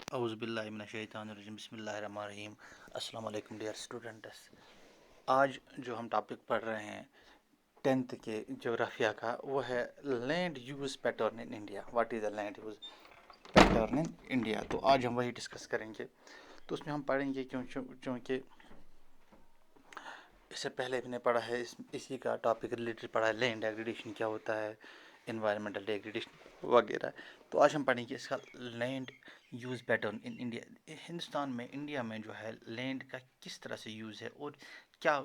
اعوذ باللہ من الشیطان الرجیم، بسم اللہ الرحمن الرحیم۔ السلام علیکم ڈیئر اسٹوڈنٹس۔ آج جو ہم ٹاپک پڑھ رہے ہیں 10th کے جغرافیہ کا، وہ ہے land use pattern in India. What is the land use pattern in India? تو آج ہم وہی ڈسکس کریں گے۔ تو اس میں ہم پڑھیں گے چونکہ اس سے پہلے بھی نے پڑھا ہے، اسی کا ٹاپک ریلیٹڈ پڑھا ہے، لینڈ ایگریڈیشن کیا ہوتا ہے، انوائرمنٹل ڈیگریڈیشن وغیرہ۔ تو آج ہم پڑھیں گے اس کا land use pattern in India. Hindustan میں، انڈیا میں جو ہے لینڈ کا کس طرح سے یوز ہے، اور کیا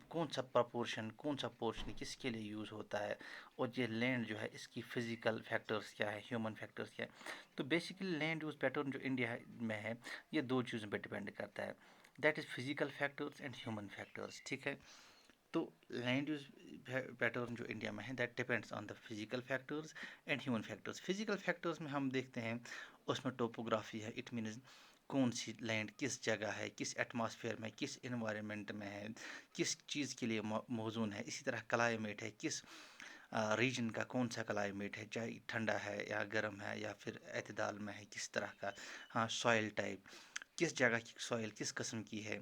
کون سا پرپورشن، کون سا پورشن کس کے لیے یوز ہوتا ہے، اور یہ لینڈ جو ہے اس کی فزیکل فیکٹرز کیا ہے، ہیومن فیکٹرز کیا ہے۔ تو بیسیکلی لینڈ یوز پیٹرن جو انڈیا میں ہے، یہ دو چیزوں پہ ڈپینڈ کرتا ہے، that is physical factors and human factors, ٹھیک ہے۔ تو لینڈ یوز پیٹرن جو انڈیا میں ہے، that depends on the physical factors and human factors. Physical factors میں ہم دیکھتے ہیں اس میں ٹوپوگرافی ہے، اٹ مینز کون سی لینڈ کس جگہ ہے، کس ایٹماسفیئر میں، کس انوائرمنٹ میں ہے، کس چیز کے لیے موزون ہے۔ اسی طرح کلائمیٹ ہے، کس ریجن کا کون سا کلائمیٹ ہے، چاہے ٹھنڈا ہے یا گرم ہے یا پھر اعتدال میں ہے، کس طرح کا۔ ہاں، سوائل ٹائپ، کس جگہ کی سوائل کس قسم کی ہے،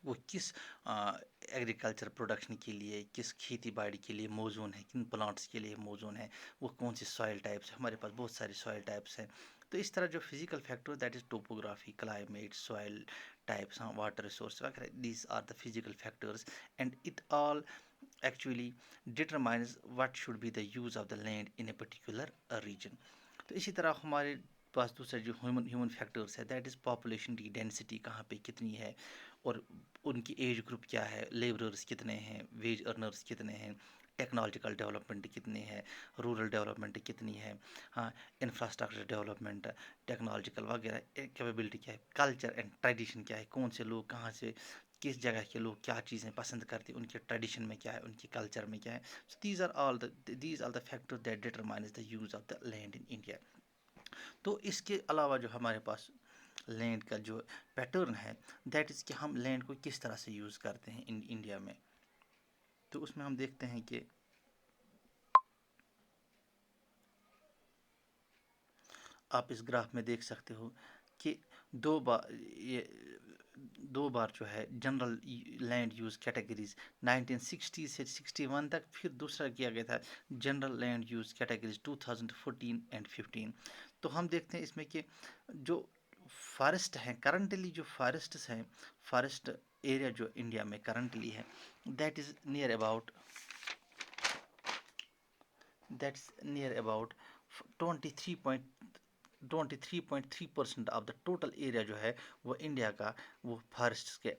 وہ کس ایگریکلچر پروڈکشن کے لیے، کس کھیتی باڑی کے لیے موزون ہے، کن پلانٹس کے لیے موزون ہے، وہ کون سی سوائل ٹائپس ہیں۔ ہمارے پاس بہت ساری سوائل ٹائپس ہیں۔ تو اس طرح جو physical factor, that is topography, climate, soil types, water resource وغیرہ، these are the physical factors and it all actually determines what should be the use of the land in a particular region۔ تو اسی طرح ہمارے پاس دوسرا جو human factors ہے، that is population کی density کہاں پہ کتنی ہے، اور ان کی ایج گروپ کیا ہے، لیبررس کتنے ہیں، ویج ارنرس کتنے ہیں، ٹیکنالوجیکل ڈیولپمنٹ کتنی ہے، رورل ڈیولپمنٹ کتنی ہے، ہاں، انفراسٹرکچر ڈیولپمنٹ، ٹیکنالوجیکل وغیرہ کیپیبلٹی کیا ہے، کلچر اینڈ ٹریڈیشن کیا ہے، کون سے لوگ کہاں سے، کس جگہ کے لوگ کیا چیزیں پسند کرتے ہیں، ان کے ٹریڈیشن میں کیا ہے، ان کی کلچر میں کیا ہے۔ So these are the factors that determines the use of the land in India۔ تو اس کے علاوہ جو ہمارے پاس لینڈ کا جو پیٹرن ہے، دیٹ از کہ ہم لینڈ کو کس طرح سے یوز کرتے ہیں انڈیا میں۔ تو اس میں ہم دیکھتے ہیں کہ آپ اس گراف میں دیکھ سکتے ہو کہ دو بار جو ہے جنرل لینڈ یوز کیٹیگریز 1960 سے 61 تک، پھر دوسرا کیا گیا تھا general land use categories 2014 and 15۔ تو ہم دیکھتے ہیں اس میں کہ جو فارسٹ ہیں، کرنٹلی جو فارسٹس ہیں، فارسٹ ایریا جو انڈیا میں کرنٹلی ہے، that is near about 23.3% of the total area جو ہے وہ انڈیا کا، وہ فارسٹ کے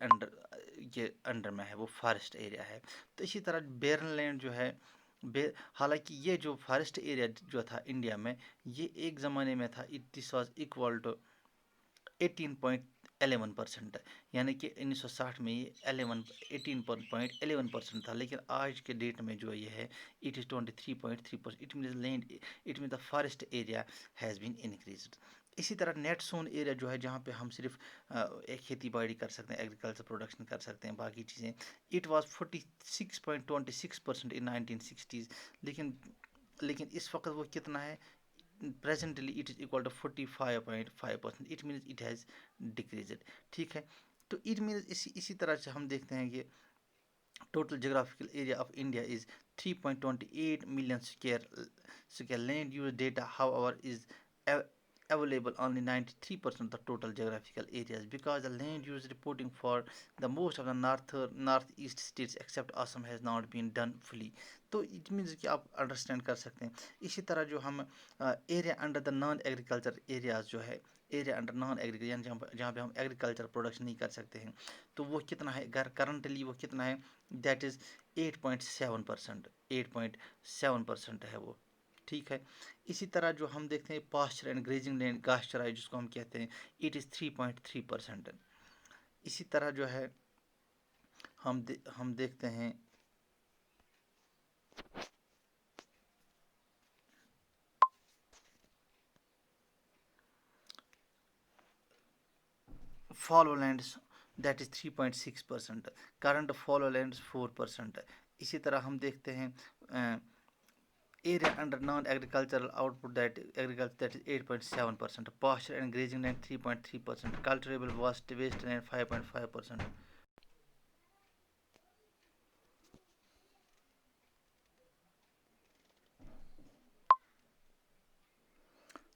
انڈر میں ہے، وہ فارسٹ ایریا ہے۔ تو اسی طرح بیرن لینڈ جو ہے، حالانکہ یہ جو فارسٹ ایریا جو تھا انڈیا میں، یہ ایک زمانے میں تھا، اٹ واز اکول ٹو 18.11%، یعنی کہ 1960 میں یہ 18.11% تھا، لیکن آج کے ڈیٹ میں جو یہ ہے it is 23.3%۔ It means land, it means the forest area has been increased. اسی طرح نیٹ سون ایریا جو ہے، جہاں پہ ہم صرف کھیتی باڑی کر سکتے ہیں، ایگریکلچر پروڈکشن کر سکتے ہیں، باقی چیزیں، اٹ واز 46.26% ان 1960s، لیکن اس وقت وہ کتنا ہے، presently it is equal to 45.5%۔ it means it has decreased، ٹھیک ہے۔ تو it means اسی طرح سے ہم دیکھتے ہیں کہ total geographical area of India is 3.28 million square land use data however is available only 93% of the total geographical areas because the land use reporting for the most of the northeast states except Assam has not been done fully۔ تو it means کہ آپ understand کر سکتے ہیں۔ اسی طرح جو ہم area under the naan agriculture areas جو ہے، ایریا انڈر نان ایگریکلچر یعنی جہاں پہ ہم ایگریکلچر پروڈکشن نہیں کر سکتے ہیں، تو وہ کتنا ہے، کرنٹلی وہ کتنا ہے، دیٹ از 8.7%، 8.7% ہے وہ، ٹھیک ہے۔ اسی طرح جو ہم دیکھتے ہیں پاسچر اینڈ گریزنگ لینڈ، گھاس چرائی جس کو ہم کہتے ہیں، اٹ از 3.3%۔ اسی طرح جو ہے ہم دیکھتے ہیں fallow lands, that is 3.6%، current fallow lands 4%۔ اسی طرح ہم دیکھتے ہیں area under non-agricultural output that agriculture that is 8.7%, pasture and grazing land 3.3%, cultivable wasteland 5.5%.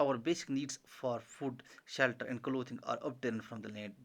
our basic needs for food, shelter and clothing are obtained from the land.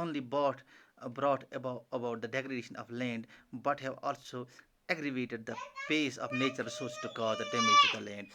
only brought about the degradation of land but have also aggravated the pace of nature resources to cause the damage to the land.